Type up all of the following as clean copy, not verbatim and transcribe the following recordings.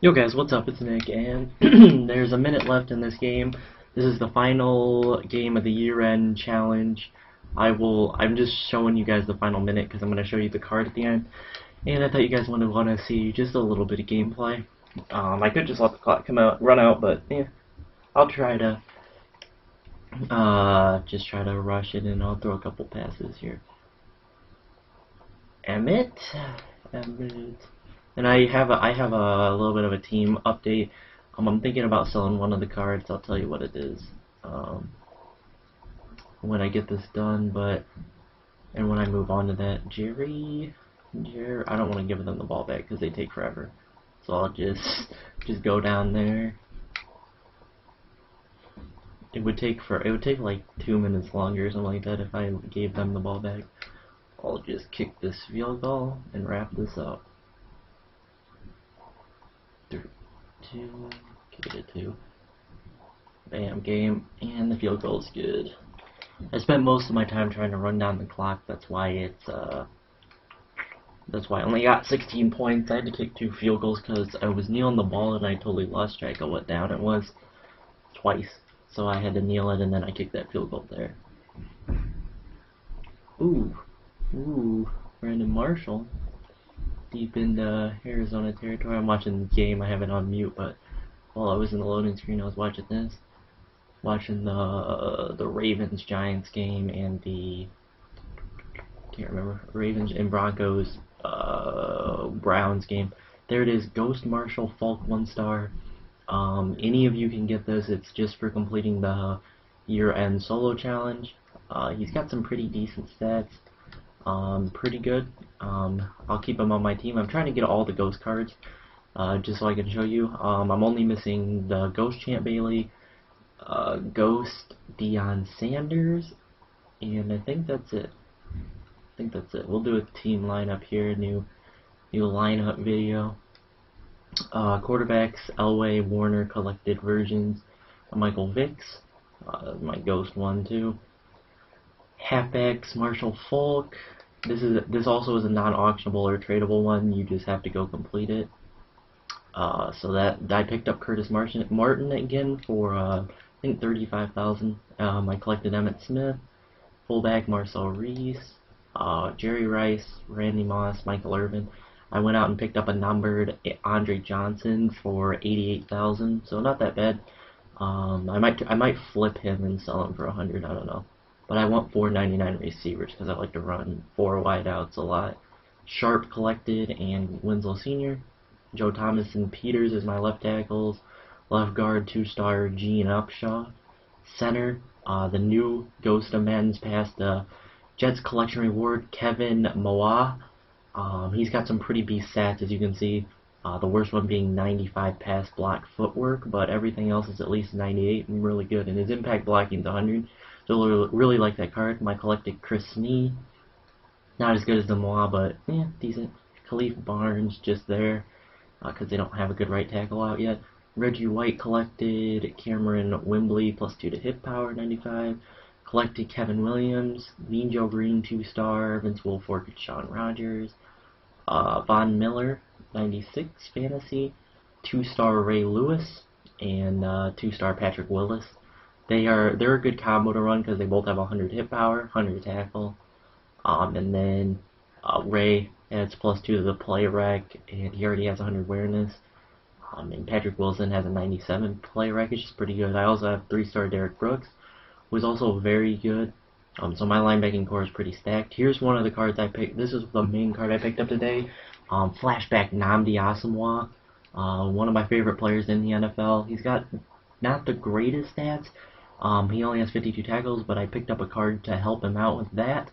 Yo guys, what's up? It's Nick, and there's a minute left in this game. This is the final game of the year-end challenge. I'm just showing you guys the final minute because I'm going to show you the card at the end. And I thought you guys would want to see just a little bit of gameplay. I could just let the clock run out, but yeah, I'll try to just try to rush it, and I'll throw a couple passes here. Emmett. And I have a little bit of a team update. I'm thinking about selling one of the cards. I'll tell you what it is when I get this done. And when I move on to that, Jerry, I don't want to give them the ball back because they take forever. So I'll just go down there. It would take like 2 minutes longer or something like that if I gave them the ball back. I'll just kick this field goal and wrap this up. 3, 2, give it a 2. Bam, game, and the field goal is good. I spent most of my time trying to run down the clock. That's why I only got 16 points. I had to kick 2 field goals because I was kneeling the ball and I totally lost track of what down it was twice. So I had to kneel it and then I kicked that field goal there. Ooh, Brandon Marshall. Deep into Arizona territory. I'm watching the game. I have it on mute, but while I was in the loading screen, I was watching this. Watching the Ravens Giants game and the Ravens and Broncos Browns game. There it is, Ghost Marshall Falk 1-star. Any of you can get this. It's just for completing the year-end solo challenge. He's got some pretty decent stats. Pretty good. I'll keep him on my team. I'm trying to get all the ghost cards just so I can show you. I'm only missing the Ghost Champ Bailey, Ghost Deion Sanders, and I think that's it. We'll do a team lineup here, new lineup video. Quarterbacks, Elway, Warner, collected versions. Michael Vicks, my Ghost one too. Halfbacks, Marshall Falk. This also is a non-auctionable or tradable one. You just have to go complete it. So that I picked up Curtis Martin again for I think 35,000. I collected Emmitt Smith, fullback Marcel Reese, Jerry Rice, Randy Moss, Michael Irvin. I went out and picked up a numbered Andre Johnson for 88,000. So not that bad. I might flip him and sell him for 100. I don't know. But I want 499 receivers because I like to run 4 wideouts a lot. Sharp collected and Winslow Sr. Joe Thomas and Peters as my left tackles. Left guard 2-star Gene Upshaw. Center, the new Ghost of Madden's past Jets collection reward, Kevin Moa. He's got some pretty beast stats, as you can see. The worst one being 95 pass block footwork, but everything else is at least 98 and really good. And his impact blocking is 100. So really like that card. My collected Chris Snee. Not as good as the Moa, but yeah, decent. Khalif Barnes just there because they don't have a good right tackle out yet. Reggie White collected. Cameron Wembley +2 to hit power, 95. Collected Kevin Williams. Mean Joe Green 2-star. Vince Wilfork, Sean Rogers. Von Miller 96 fantasy. 2-star Ray Lewis and 2-star Patrick Willis. They're a good combo to run because they both have 100 hit power, 100 tackle, and then Ray adds +2 to the play rec, and he already has 100 awareness. And Patrick Wilson has a 97 play rec, which is pretty good. I also have 3-star Derek Brooks, who is also very good. So my linebacking core is pretty stacked. Here's one of the cards I picked. This is the main card I picked up today. Flashback Nnamdi Asomugha, one of my favorite players in the NFL. He's got not the greatest stats. He only has 52 tackles, but I picked up a card to help him out with that.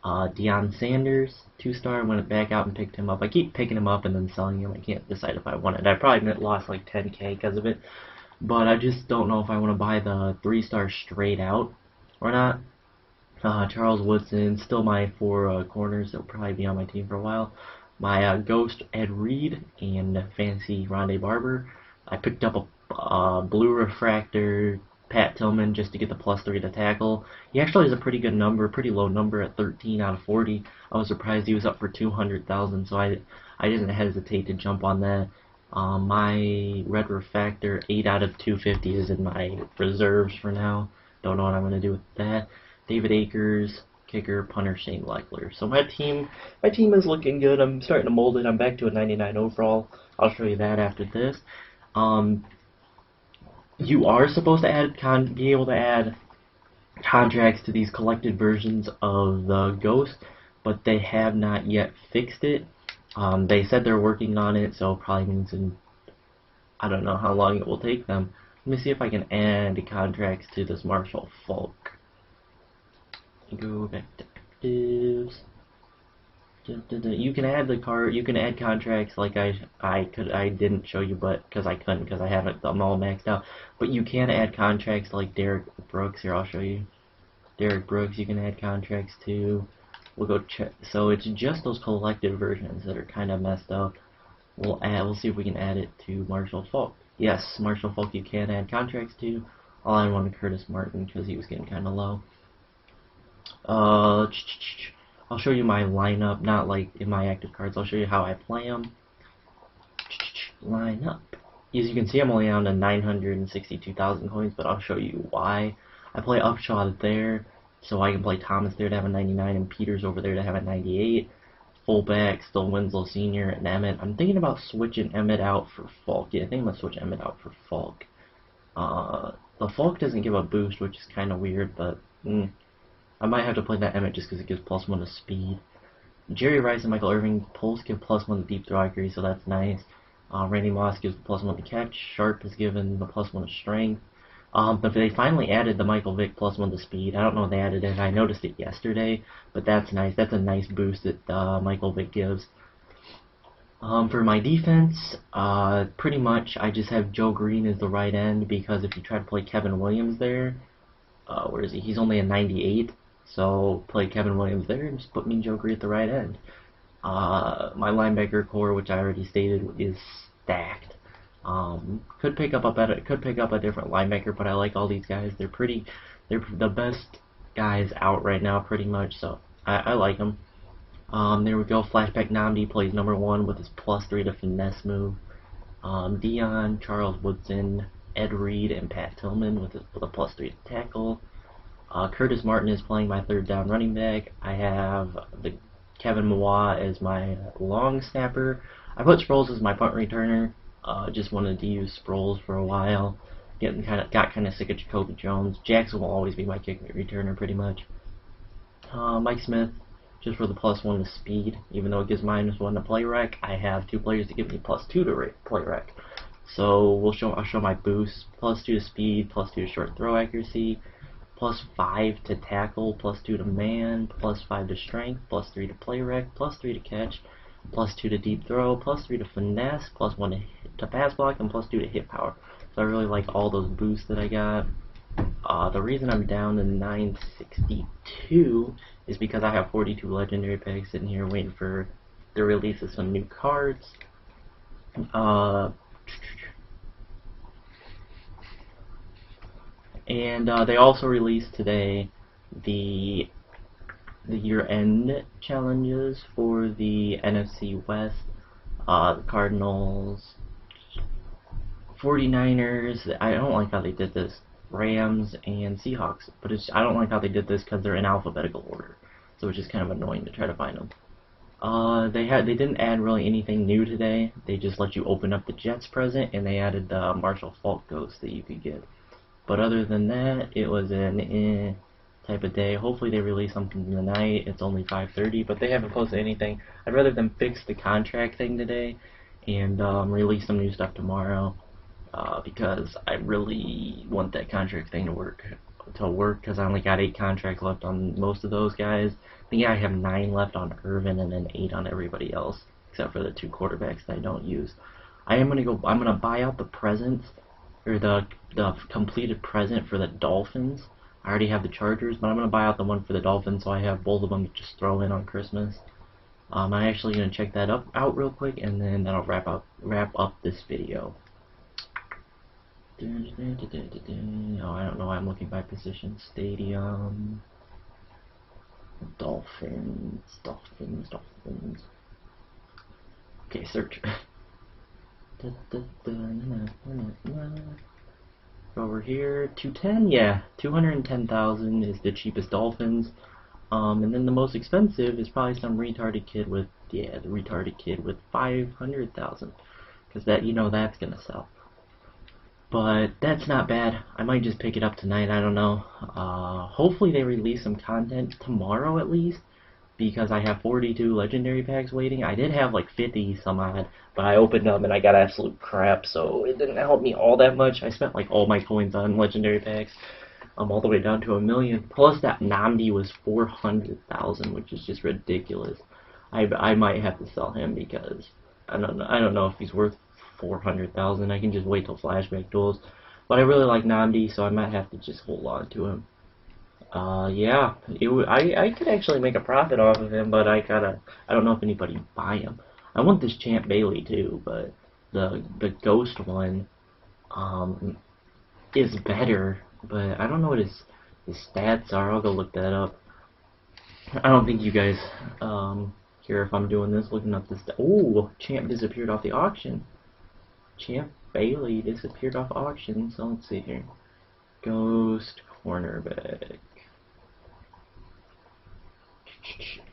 Deion Sanders, 2-star, went back out and picked him up. I keep picking him up and then selling him. I can't decide if I want it. I probably lost like 10k because of it, but I just don't know if I want to buy the 3-star straight out or not. Charles Woodson, still my 4 corners. They'll probably be on my team for a while. My Ghost Ed Reed and Fancy Rondé Barber. I picked up a blue refractor Pat Tillman just to get the +3 to tackle. He actually has a pretty good number, pretty low number at 13 out of 40. I was surprised he was up for 200,000, so I didn't hesitate to jump on that. My red refractor, 8 out of 250 is in my reserves for now. Don't know what I'm going to do with that. David Akers, kicker, punter, Shane Leckler. So my team is looking good. I'm starting to mold it. I'm back to a 99 overall. I'll show you that after this. Um, you are supposed to be able to add contracts to these collected versions of the Ghost, but they have not yet fixed it. They said they're working on it, so probably means I don't know how long it will take them. Let me see if I can add contracts to this Marshall Falk. Go back to actives. You can add you can add contracts like I didn't show you, but because I couldn't, because I haven't them all maxed out. But you can add contracts like Derek Brooks. Here, I'll show you. Derek Brooks, you can add contracts to. We'll go check. So it's just those collected versions that are kind of messed up. We'll see if we can add it to Marshall Falk. Yes, Marshall Falk you can add contracts to. I'll add one to Curtis Martin because he was getting kind of low. I'll show you my lineup, not like in my active cards. I'll show you how I play them. Line up. As you can see, I'm only down to 962,000 coins, but I'll show you why. I play Upshaw there, so I can play Thomas there to have a 99, and Peters over there to have a 98. Fullback, still Winslow Sr. and Emmett. I'm thinking about switching Emmett out for Falk. Yeah, I think I'm going to switch Emmett out for Falk. The Falk doesn't give a boost, which is kind of weird, but I might have to play that Emmett just because it gives +1 to speed. Jerry Rice and Michael Irving pulls give +1 to deep throw accuracy, so that's nice. Randy Moss gives the +1 to catch. Sharp is given the +1 to strength. But they finally added the Michael Vick +1 to speed. I don't know if they added it. I noticed it yesterday, but that's nice. That's a nice boost that Michael Vick gives. For my defense, pretty much I just have Joe Green as the right end because if you try to play Kevin Williams there, where is he? He's only a 98, so play Kevin Williams there and just put me and Joe Green at the right end. My linebacker core, which I already stated, is stacked. Could pick up a different linebacker, but I like all these guys. They're the best guys out right now, pretty much. So I like them. There we go. Flashback Namdi plays number 1 with his +3 to finesse move. Dion, Charles Woodson, Ed Reed, and Pat Tillman with a +3 to tackle. Curtis Martin is playing my 3rd down running back. I have the Kevin Mawa as my long snapper. I put Sproles as my punt returner. Just wanted to use Sproles for a while. Got kind of sick of Jacoby Jones. Jackson will always be my kick returner pretty much. Mike Smith, just for the +1 to speed. Even though it gives -1 to play rec, I have 2 players to give me +2 to play rec. So I'll show my boost. +2 to speed, +2 to short throw accuracy, +5 to tackle, +2 to man, +5 to strength, +3 to play rec, +3 to catch, +2 to deep throw, +3 to finesse, +1 to pass block, and +2 to hit power. So I really like all those boosts that I got. The reason I'm down to 962 is because I have 42 legendary packs sitting here waiting for the release of some new cards. And they also released today the year-end challenges for the NFC West. The Cardinals, 49ers. I don't like how they did this. Rams and Seahawks, but I don't like how they did this because they're in alphabetical order, so it's just kind of annoying to try to find them. They didn't add really anything new today. They just let you open up the Jets present, and they added the Marshall Falk Ghost that you could get. But other than that, it was an type of day. Hopefully they release something tonight. It's only 5:30, but they haven't posted anything. I'd rather them fix the contract thing today and release some new stuff tomorrow. Because I really want that contract thing to work because I only got 8 contracts left on most of those guys. I think I have 9 left on Irvin and then 8 on everybody else except for the 2 quarterbacks that I don't use. I'm gonna buy out the presents or the completed present for the Dolphins. I already have the Chargers, but I'm gonna buy out the one for the Dolphins so I have both of them to just throw in on Christmas. I'm actually gonna check that out real quick and then that'll wrap up this video. Oh, I don't know why I'm looking by position. Stadium. Dolphins. Okay, search. Over here, 210, yeah, 210,000 is the cheapest Dolphins. And then the most expensive is probably some retarded kid with, yeah, the retarded kid with 500,000, because that, you know, that's gonna sell. But that's not bad. I might just pick it up tonight. I don't know. Hopefully they release some content tomorrow at least, because I have 42 legendary packs waiting. I did have like 50 some odd, but I opened them and I got absolute crap, so it didn't help me all that much. I spent like all my coins on legendary packs. I'm all the way down to 1,000,000. Plus that Namdi was 400,000, which is just ridiculous. I might have to sell him because I don't know if he's worth 400,000. I can just wait till flashback duels. But I really like Namdi, so I might have to just hold on to him. Yeah, I could actually make a profit off of him, but I don't know if anybody would buy him. I want this Champ Bailey too, but the Ghost one, is better, but I don't know what his stats are. I'll go look that up. I don't think you guys, care if I'm doing this, looking up this. Oh, Champ disappeared off the auction. Champ Bailey disappeared off auction, so let's see here. Ghost cornerback.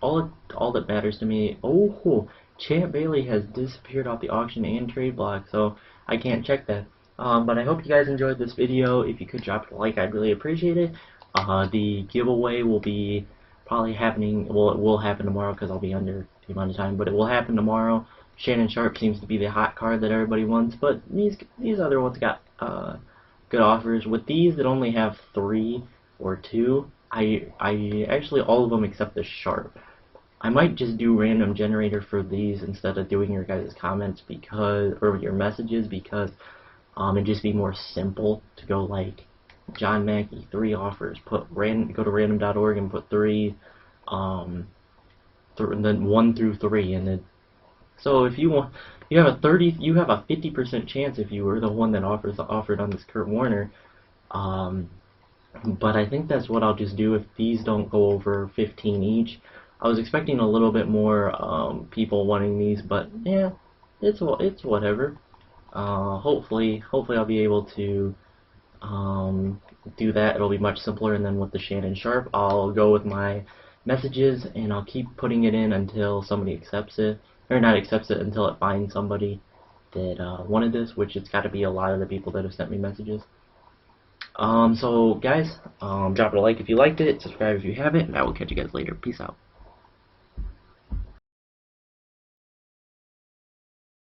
All that matters to me. Oh, Champ Bailey has disappeared off the auction and trade block, so I can't check that. But I hope you guys enjoyed this video. If you could drop a like, I'd really appreciate it. The giveaway will be probably happening. Well, it will happen tomorrow because I'll be under the amount of time, but it will happen tomorrow. Shannon Sharp seems to be the hot card that everybody wants, but these other ones got good offers. With these that only have 3 or 2. I actually all of them except the Sharp. I might just do random generator for these instead of doing your guys' comments or your messages, because it'd just be more simple to go like John Mackey 3 offers. Go to random.org and put 3, and then 1 through 3, and then so if you want, you have a 50% chance if you were the one that offered on this Kurt Warner. But I think that's what I'll just do if these don't go over 15 each. I was expecting a little bit more people wanting these, but yeah, it's whatever. Hopefully I'll be able to do that. It'll be much simpler, and then with the Shannon Sharp, I'll go with my messages and I'll keep putting it in until somebody accepts it, or not accepts it, until it finds somebody that wanted this, which it's got to be a lot of the people that have sent me messages. So guys, drop it a like if you liked it, subscribe if you haven't, and I will catch you guys later. Peace out.